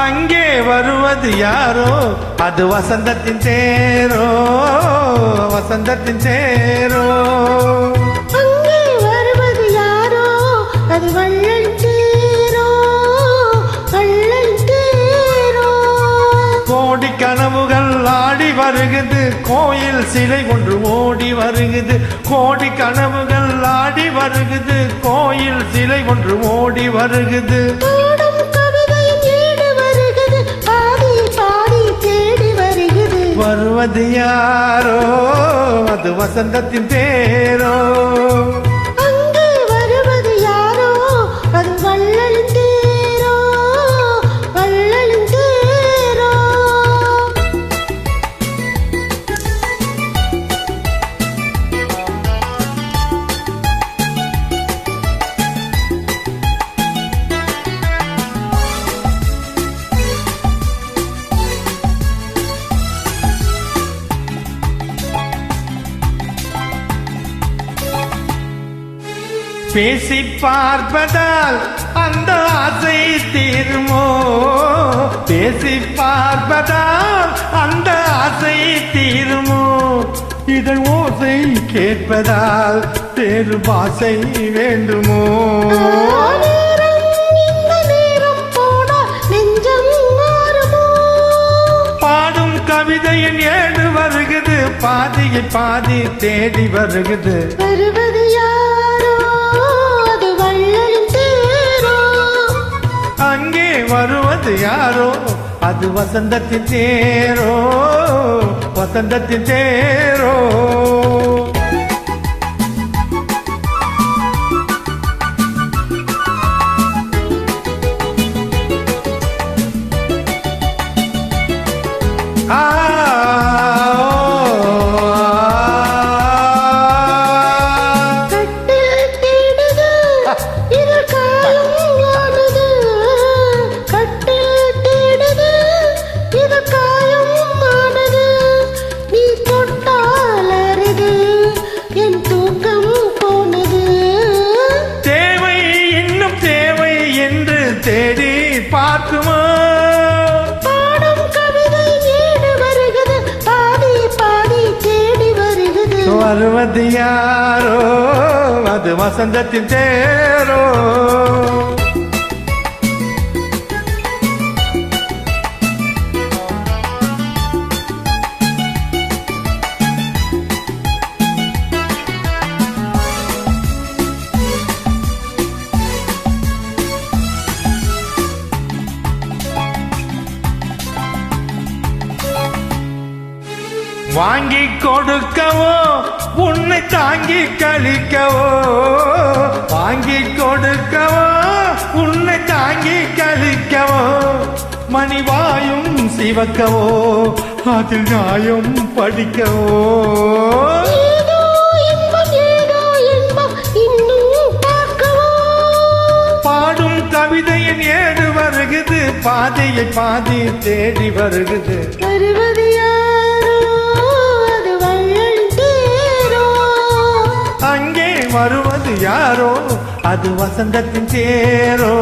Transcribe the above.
அங்கே வருவது யாரோ அது வசந்தத்தின் தேரோ, வசந்தத்தின் தேரோ. அங்கே வருவது யாரோ அது வள்ளல் தேரோ, வள்ளல் தேரோ. கோடி கனவுகள் ஆடி வருகுது, கோயில் சிலை ஒன்று ஓடி வருகுது. கோடி கனவுகள் ஆடி வருகுது, கோயில் சிலை ஒன்று ஓடி வருகுது. வருவது யாரோ அது வசந்தத்தின் தேரோ. அங்கே வருவது யாரோ அது வள்ளலின் தேரோ, வள்ளலின் தேரோ. பேசி பார்ப்பதால் அந்த ஆசை தீருமோ, பேசி பார்ப்பதால் அந்த ஆசை தீருமோ. இதழ் ஓசை கேட்பதால் தேரு பாசை வேண்டுமோ. பாடும் கவிதையின் ஏடு வருகுது, பாதியை பாதி தேடி வருகுது. வருவது யாரோ அது வள்ளலின் தேரோ. அங்கே வருவது யாரோ அது வசந்தத்தின் தேரோ, வசந்தத்தின் தேரோ. தேடி பார்க்குமா பாடும் கவிதை ஏடு வருகிறது, பாதி பாதி தேடி வருகிறது. வருவது யாரோ அது வசந்தத்தின் தேரோ. வாங்கி கொடுக்கவோ உன்னை தாங்கி கழிக்கவோ, வாங்கி கொடுக்கவோ உன்னை தாங்கி கழிக்கவோ. மணிவாயும் சிவக்கவோ அதில் நியாயம் படிக்கவோ. பாடும் கவிதையின் ஏடு வருகுது, பாதையை பாதி தேடி வருகுது. வருவது யாரோ அது வள்ளலின் தேரோ. அங்கே வருவது யாரோ அது வசந்தத்தின் தேரோ.